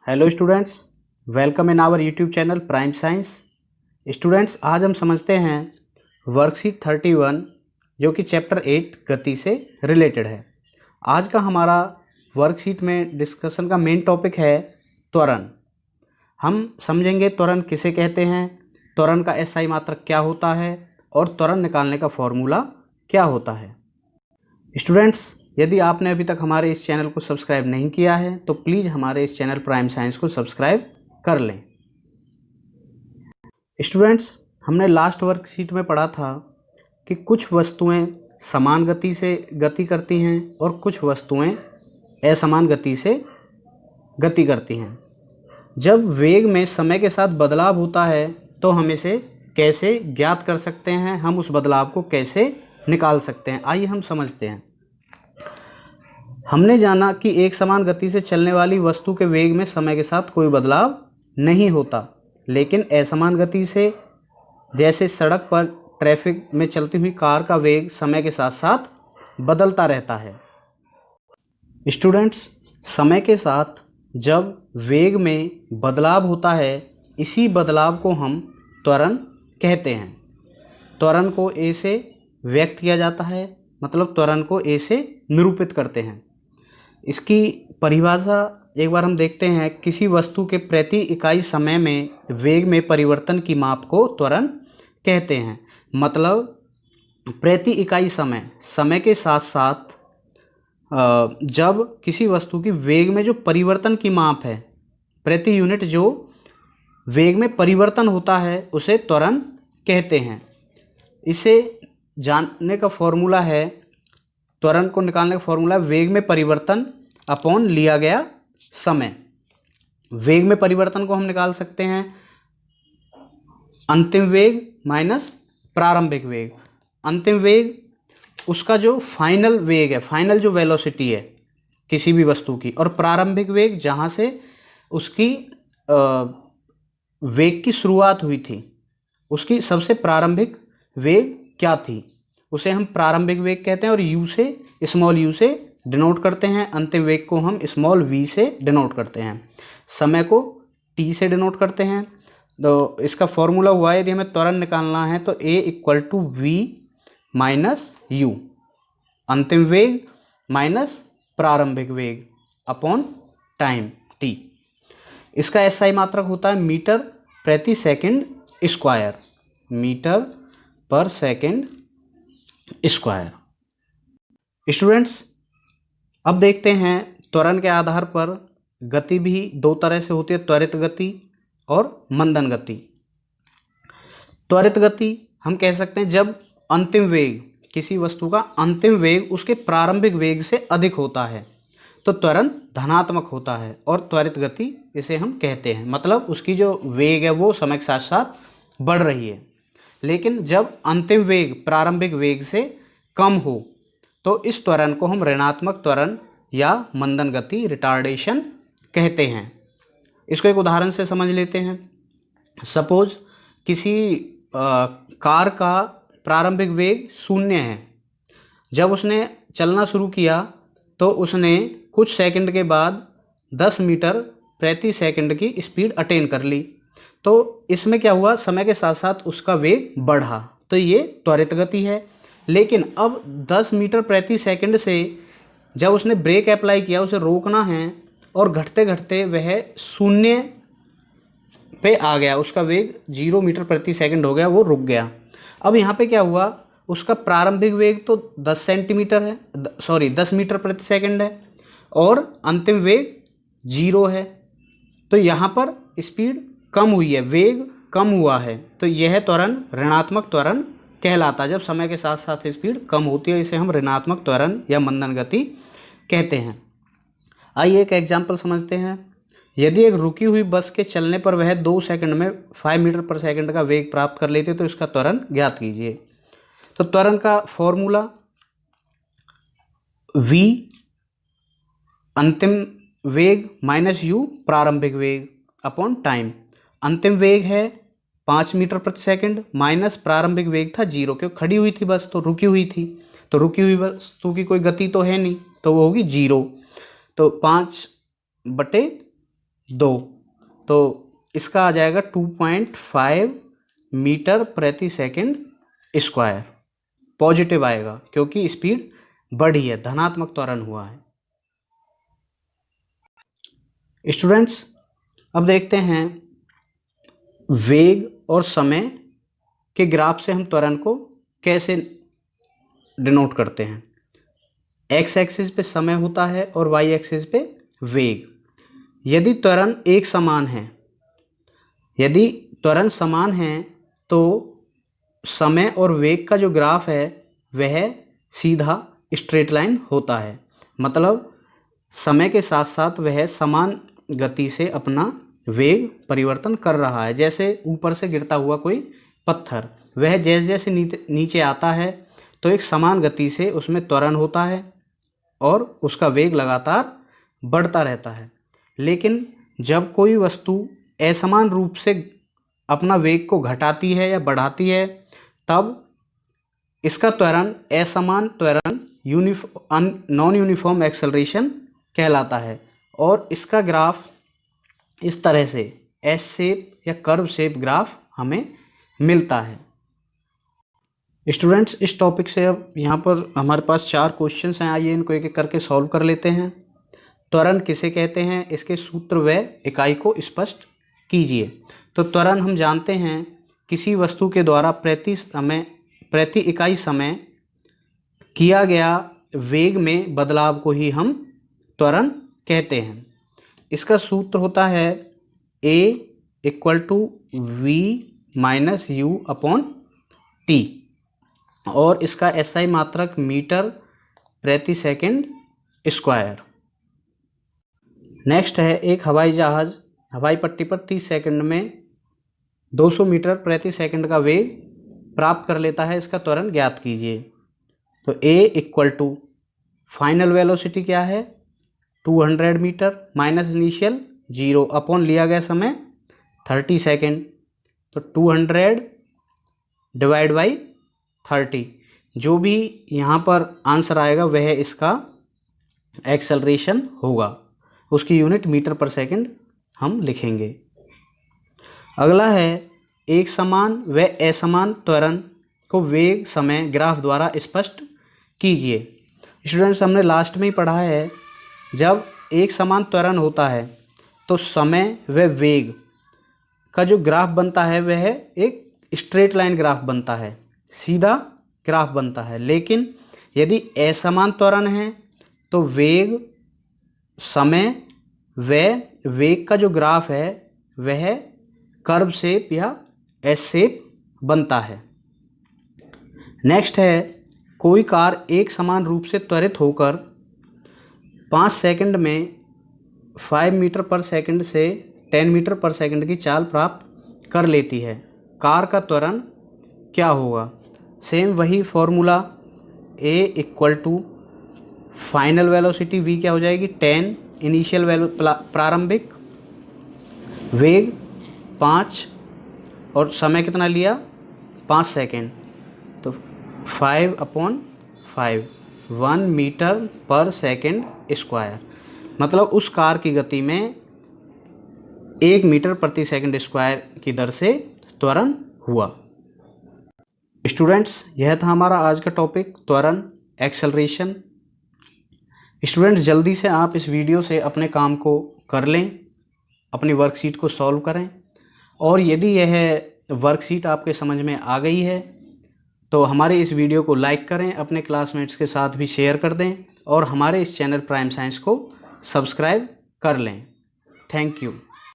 Hello students, welcome in our YouTube channel Prime Science. Students, आज हम समझते हैं वर्कशीट 31 जो कि चैप्टर 8 गति से रिलेटेड है। आज का हमारा वर्कशीट में डिस्कशन का मेन टॉपिक है त्वरण। हम समझेंगे त्वरण किसे कहते हैं, त्वरण का एसआई मात्रक क्या होता है और त्वरण निकालने का फॉर्मूला क्या होता है। स्टूडेंट्स, यदि आपने अभी तक हमारे इस चैनल को सब्सक्राइब नहीं किया है तो प्लीज़ हमारे इस चैनल प्राइम साइंस को सब्सक्राइब कर लें। स्टूडेंट्स, हमने लास्ट वर्कशीट में पढ़ा था कि कुछ वस्तुएं समान गति से गति करती हैं और कुछ वस्तुएं असमान गति से गति करती हैं। जब वेग में समय के साथ बदलाव होता है तो हम इसे कैसे ज्ञात कर सकते हैं, हम उस बदलाव को कैसे निकाल सकते हैं, आइए हम समझते हैं। हमने जाना कि एक समान गति से चलने वाली वस्तु के वेग में समय के साथ कोई बदलाव नहीं होता, लेकिन असमान गति से, जैसे सड़क पर ट्रैफिक में चलती हुई कार का वेग समय के साथ साथ बदलता रहता है। स्टूडेंट्स, समय के साथ जब वेग में बदलाव होता है, इसी बदलाव को हम त्वरण कहते हैं। त्वरण को ए से व्यक्त किया जाता है, मतलब त्वरण को ए से निरूपित करते हैं। इसकी परिभाषा एक बार हम देखते हैं। किसी वस्तु के प्रति इकाई समय में वेग में परिवर्तन की माप को त्वरण कहते हैं। मतलब प्रति इकाई समय के साथ साथ जब किसी वस्तु की वेग में जो परिवर्तन की माप है, प्रति यूनिट जो वेग में परिवर्तन होता है, उसे त्वरण कहते हैं। इसे जानने का फॉर्मूला है, त्वरण को निकालने का फॉर्मूला वेग में परिवर्तन अपॉन लिया गया समय। वेग में परिवर्तन को हम निकाल सकते हैं अंतिम वेग माइनस प्रारंभिक वेग। अंतिम वेग उसका जो फाइनल वेग है, फाइनल जो वेलोसिटी है किसी भी वस्तु की, और प्रारंभिक वेग जहाँ से उसकी वेग की शुरुआत हुई थी, उसकी सबसे प्रारंभिक वेग क्या थी, उसे हम प्रारंभिक वेग कहते हैं और यू से, स्मॉल यू से डिनोट करते हैं। अंतिम वेग को हम स्मॉल वी से डिनोट करते हैं। समय को टी से डिनोट करते हैं। तो इसका फॉर्मूला हुआ है, यदि हमें त्वरण निकालना है तो A equal to V minus U, अंतिम वेग माइनस प्रारंभिक वेग अपॉन टाइम टी। इसका एसआई मात्रक होता है मीटर प्रति सेकंड स्क्वायर, मीटर पर सेकंड स्क्वायर। स्टूडेंट्स, अब देखते हैं त्वरण के आधार पर गति भी दो तरह से होती है, त्वरित गति और मंदन गति। त्वरित गति हम कह सकते हैं जब अंतिम वेग, किसी वस्तु का अंतिम वेग उसके प्रारंभिक वेग से अधिक होता है तो त्वरण धनात्मक होता है, और त्वरित गति इसे हम कहते हैं, मतलब उसकी जो वेग है वो समय के साथ साथ बढ़ रही है। लेकिन जब अंतिम वेग प्रारंभिक वेग से कम हो तो इस त्वरण को हम ऋणात्मक त्वरण या मंदन गति, रिटार्डेशन कहते हैं। इसको एक उदाहरण से समझ लेते हैं। सपोज किसी कार का प्रारंभिक वेग 0 है। जब उसने चलना शुरू किया तो उसने कुछ सेकंड के बाद 10 मीटर प्रति सेकंड की स्पीड अटेन कर ली। तो इसमें क्या हुआ, समय के साथ साथ उसका वेग बढ़ा, तो ये त्वरित गति है। लेकिन अब 10 मीटर प्रति सेकंड से जब उसने ब्रेक अप्लाई किया, उसे रोकना है, और घटते घटते वह 0 पे आ गया, उसका वेग 0 मीटर प्रति सेकंड हो गया, वो रुक गया। अब यहाँ पे क्या हुआ, उसका प्रारंभिक वेग तो 10 सेंटीमीटर है, 10 मीटर प्रति सेकंड है, और अंतिम वेग 0 है। तो यहाँ पर स्पीड कम हुई है, वेग कम हुआ है, तो यह त्वरण ऋणात्मक त्वरण कहलाता है। जब समय के साथ साथ स्पीड कम होती है, इसे हम ऋणात्मक त्वरण या मंदन गति कहते हैं। आइए एक एग्जाम्पल समझते हैं। यदि एक रुकी हुई बस के चलने पर वह 2 सेकंड में 5 मीटर पर सेकंड का वेग प्राप्त कर लेती है तो इसका त्वरण ज्ञात कीजिए। तो त्वरण का फॉर्मूला v अंतिम वेग माइनस u प्रारंभिक वेग अपॉन टाइम। अंतिम वेग है 5 मीटर प्रति सेकंड माइनस प्रारंभिक वेग था 0, क्योंकि खड़ी हुई थी बस, तो रुकी हुई थी, तो रुकी हुई वस्तु की कोई गति तो है नहीं, तो वो होगी 0। तो 5/, 2, तो इसका आ जाएगा 2.5 मीटर प्रति सेकंड स्क्वायर। पॉजिटिव आएगा क्योंकि स्पीड बढ़ी है, धनात्मक त्वरण हुआ है। स्टूडेंट्स, अब देखते हैं वेग और समय के ग्राफ से हम त्वरण को कैसे डिनोट करते हैं। एक्स एक्सिस पे समय होता है और वाई एक्सिस पे वेग। यदि त्वरण एक समान है, यदि त्वरण समान है तो समय और वेग का जो ग्राफ है वह सीधा स्ट्रेट लाइन होता है। मतलब समय के साथ साथ वह समान गति से अपना वेग परिवर्तन कर रहा है। जैसे ऊपर से गिरता हुआ कोई पत्थर, वह जैसे जैसे नीचे आता है तो एक समान गति से उसमें त्वरण होता है और उसका वेग लगातार बढ़ता रहता है। लेकिन जब कोई वस्तु असमान रूप से अपना वेग को घटाती है या बढ़ाती है, तब इसका त्वरण असमान त्वरण नॉन यूनिफॉर्म एक्सेलरेशन कहलाता है और इसका ग्राफ इस तरह से एस शेप या कर्व शेप ग्राफ हमें मिलता है। स्टूडेंट्स, इस टॉपिक से अब यहाँ पर हमारे पास 4 क्वेश्चंस हैं। आइए इनको एक एक करके सॉल्व कर लेते हैं। त्वरण किसे कहते हैं, इसके सूत्र व इकाई को स्पष्ट कीजिए। तो त्वरण हम जानते हैं किसी वस्तु के द्वारा प्रति इकाई समय किया गया वेग में बदलाव को ही हम त्वरण कहते हैं। इसका सूत्र होता है A = V - U / T और इसका SI मात्रक मीटर प्रति सेकंड स्क्वायर। नेक्स्ट है एक हवाई जहाज हवाई पट्टी पर 30 सेकंड में 200 मीटर प्रति सेकंड का वेग प्राप्त कर लेता है, इसका त्वरण ज्ञात कीजिए। तो A = फाइनल वेलोसिटी क्या है 200 मीटर माइनस इनिशियल 0 अपॉन लिया गया समय 30 सेकंड, तो 200 / 30। जो भी यहाँ पर आंसर आएगा वह इसका एक्सेलरेशन होगा, उसकी यूनिट मीटर पर सेकंड हम लिखेंगे। अगला है एक समान व असमान त्वरण को वेग समय ग्राफ द्वारा स्पष्ट कीजिए। स्टूडेंट्स, हमने लास्ट में ही पढ़ा है, जब एक समान त्वरण होता है तो समय व वेग का जो ग्राफ बनता है वह एक स्ट्रेट लाइन ग्राफ बनता है, सीधा ग्राफ बनता है। लेकिन यदि असमान त्वरण है तो वेग, समय व वेग का जो ग्राफ है वह कर्व शेप या एस शेप बनता है। नेक्स्ट है कोई कार एक समान रूप से त्वरित होकर 5 सेकंड में 5 मीटर पर सेकंड से 10 मीटर पर सेकंड की चाल प्राप्त कर लेती है। कार का त्वरण क्या होगा? सेम वही formula, A = final velocity V क्या हो जाएगी 10, इनिशियल प्रारंभिक वेग 5 और समय कितना लिया 5 सेकंड, तो 5/5 1 मीटर पर सेकंड स्क्वायर। मतलब उस कार की गति में 1 मीटर प्रति सेकंड स्क्वायर की दर से त्वरण हुआ। स्टूडेंट्स, यह था हमारा आज का टॉपिक त्वरण, एक्सेलरेशन। स्टूडेंट्स, जल्दी से आप इस वीडियो से अपने काम को कर लें, अपनी वर्कशीट को सॉल्व करें और यदि यह वर्कशीट आपके समझ में आ गई है तो हमारे इस वीडियो को लाइक करें, अपने क्लासमेट्स के साथ भी शेयर कर दें और हमारे इस चैनल प्राइम साइंस को सब्सक्राइब कर लें। Thank you.